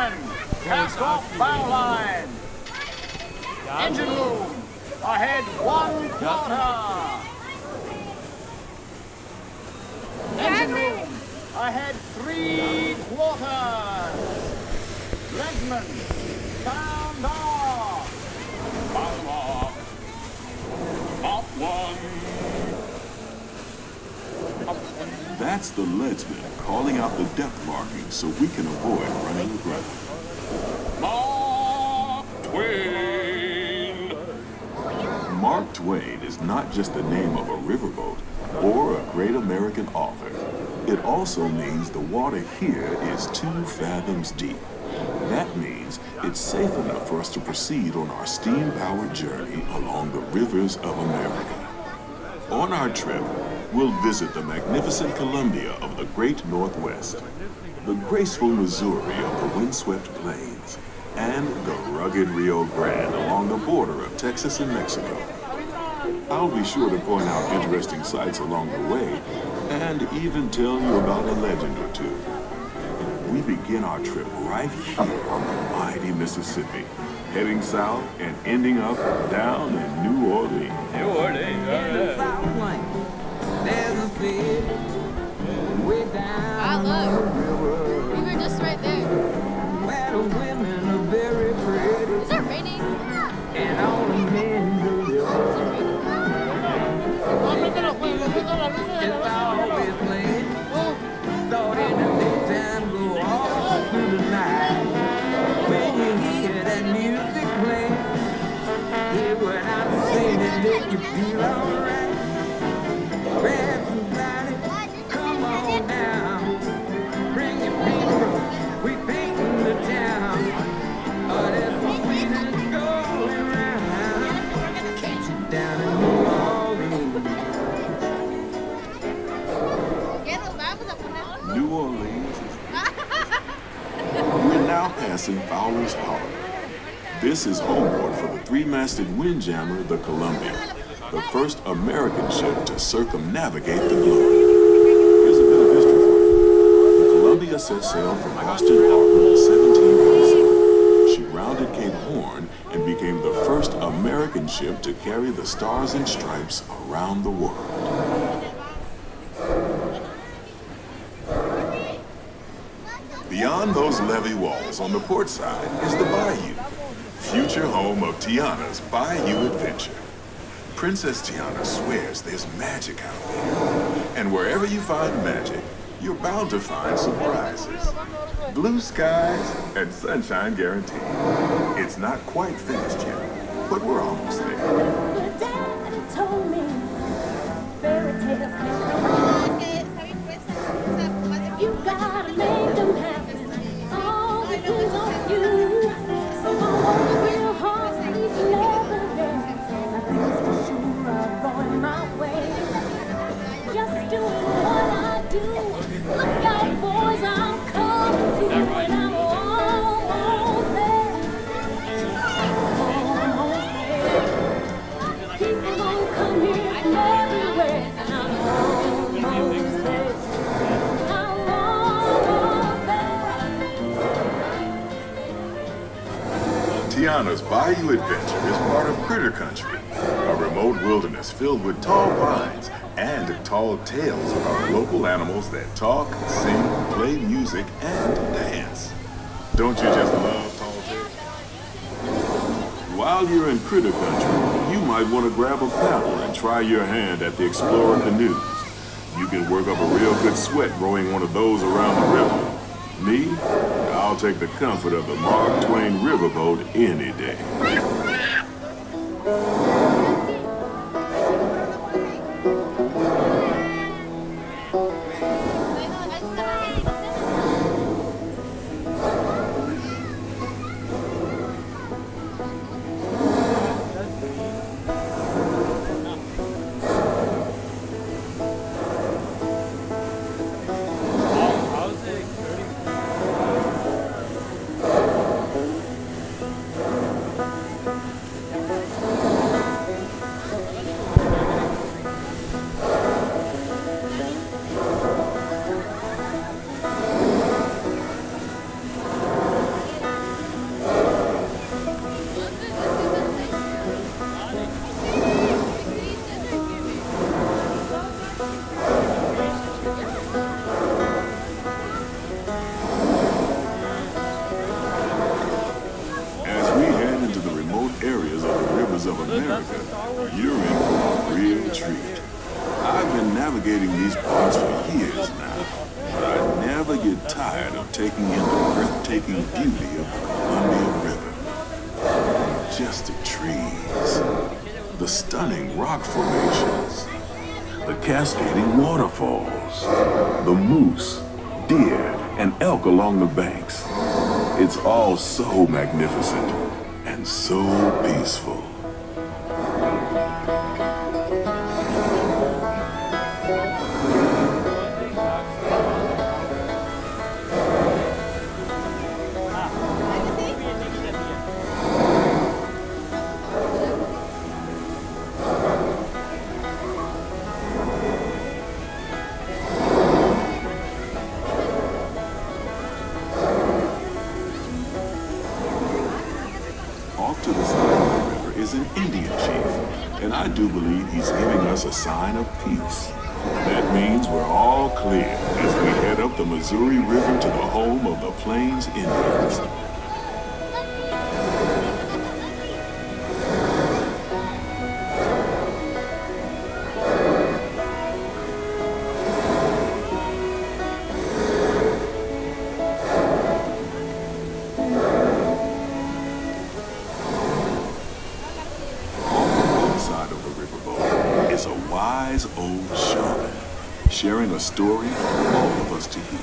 Legsman, cast off bow line. Engine room, ahead 1/4. Engine room, ahead 3/4. Legsman, sound off. Bow off. Off 1. That's the leadsman calling out the depth markings so we can avoid running aground. Mark Twain! Mark Twain is not just the name of a riverboat or a great American author. It also means the water here is 2 fathoms deep. That means it's safe enough for us to proceed on our steam-powered journey along the rivers of America. On our trip, we'll visit the magnificent Columbia of the Great Northwest, the graceful Missouri of the windswept plains, and the rugged Rio Grande along the border of Texas and Mexico. I'll be sure to point out interesting sights along the way and even tell you about a legend or two. We begin our trip right here on the mighty Mississippi, heading south and ending up down in New Orleans. New Orleans, there's a city way down. Ah, look. We were just right there. Where the women are very pretty. Is it raining? And all the men do their work. It's always playing. Thought in the daytime, go all through the night. When you hear that music play, hear what I'm saying, it make you feel alright. Grab somebody, come on down. Bring your people, we painting the town. Oh, there's some sweetness going round. Catch you down in New Orleans. New Orleans. We're now passing Fowler's Hollow. This is homeport for the 3-masted windjammer, the Columbia, the first American ship to circumnavigate the globe. Here's a bit of history for you. The Columbia set sail from Boston Harbor in 1707. She rounded Cape Horn and became the first American ship to carry the Stars and Stripes around the world. Beyond those levee walls on the port side is the bayou, future home of Tiana's Bayou Adventure. Princess Tiana swears there's magic out there. And wherever you find magic, you're bound to find surprises. Blue skies and sunshine guaranteed. It's not quite finished yet, but we're almost there. Daddy told me fairy tales you gotta make them happen. All depends on you. So I work real hard each and every day. Now things for sure are going my way. Just doing what I do. Look out, boys, I'm coming through, and I'm almost there. Almost there. People don't come here from everywhere, and I'm almost there. Tiana's Bayou Adventure is part of Critter Country, a remote wilderness filled with tall pines and tall tales about local animals that talk, sing, play music, and dance. Don't you just love tall tales? While you're in Critter Country, you might want to grab a paddle and try your hand at the Explorer canoes. You can work up a real good sweat rowing one of those around the river. Me? I'll take the comfort of the Mark Twain Riverboat any day. America, you're in for a real treat. I've been navigating these parts for years now, but I never get tired of taking in the breathtaking beauty of the Columbia River. Majestic trees, the stunning rock formations, the cascading waterfalls, the moose, deer, and elk along the banks. It's all so magnificent and so peaceful. Off to the side of the river is an Indian chief, and I do believe he's giving us a sign of peace. That means we're all clear as we head up the Missouri River to the home of the Plains Indians. Old shaman, sharing a story for all of us to hear.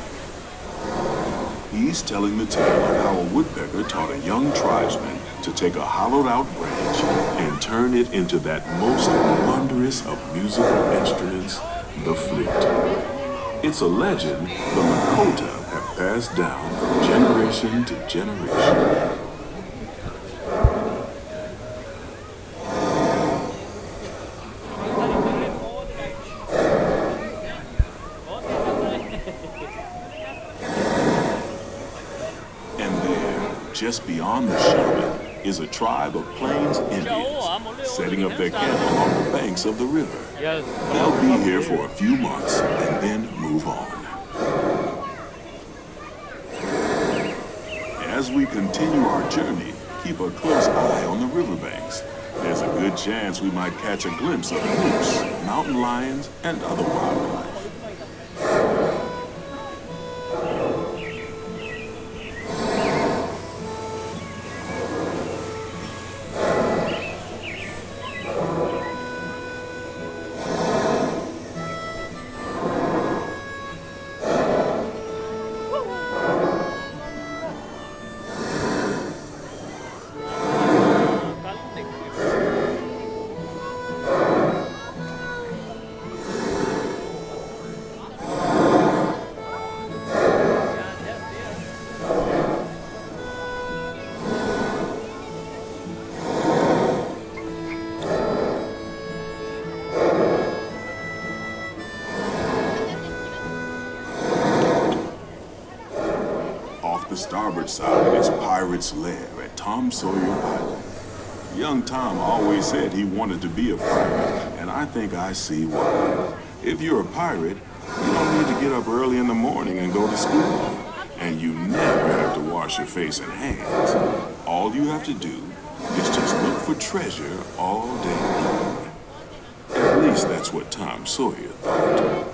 He's telling the tale of how a woodpecker taught a young tribesman to take a hollowed-out branch and turn it into that most wondrous of musical instruments, the flute. It's a legend the Lakota have passed down from generation to generation. Just beyond the shaman is a tribe of Plains Indians setting up their camp along the banks of the river. They'll be here for a few months and then move on. As we continue our journey, keep a close eye on the riverbanks. There's a good chance we might catch a glimpse of moose, mountain lions, and other wildlife. The starboard side is Pirate's Lair at Tom Sawyer Island. Young Tom always said he wanted to be a pirate, and I think I see why. If you're a pirate, you don't need to get up early in the morning and go to school. And you never have to wash your face and hands. All you have to do is just look for treasure all day long. At least that's what Tom Sawyer thought.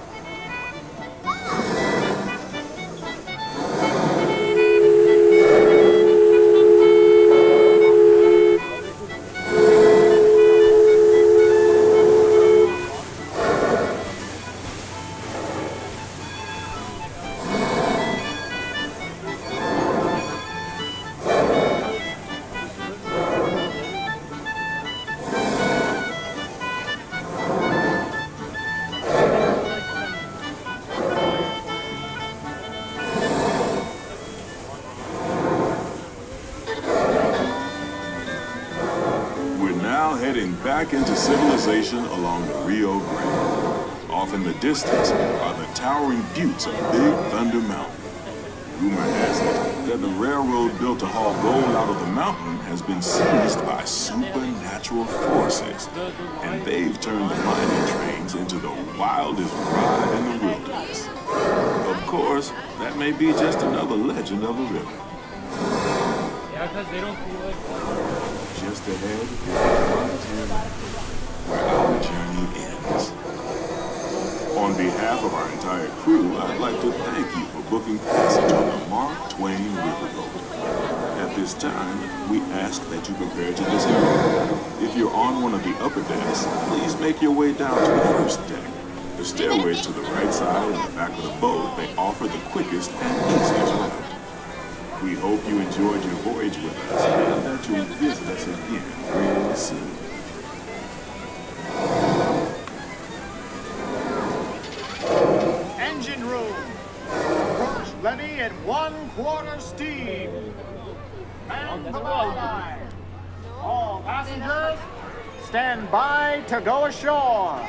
Heading back into civilization along the Rio Grande. Off in the distance are the towering buttes of Big Thunder Mountain. Rumor has it that the railroad built to haul gold out of the mountain has been seized by supernatural forces, and they've turned the mining trains into the wildest ride in the wilderness. Of course, that may be just another legend of the river. Yeah, because they don't feel like just ahead is the frontier land, where our journey ends. On behalf of our entire crew, I'd like to thank you for booking passage on the Mark Twain Riverboat. At this time, we ask that you prepare to disembark. If you're on one of the upper decks, please make your way down to the first deck. The stairways to the right side and the back of the boat may offer the quickest and easiest route. We hope you enjoyed your voyage with us and that you'll visit us again real soon. Engine room. Approach levy at 1/4 steam. Man the bow line. All passengers, stand by to go ashore.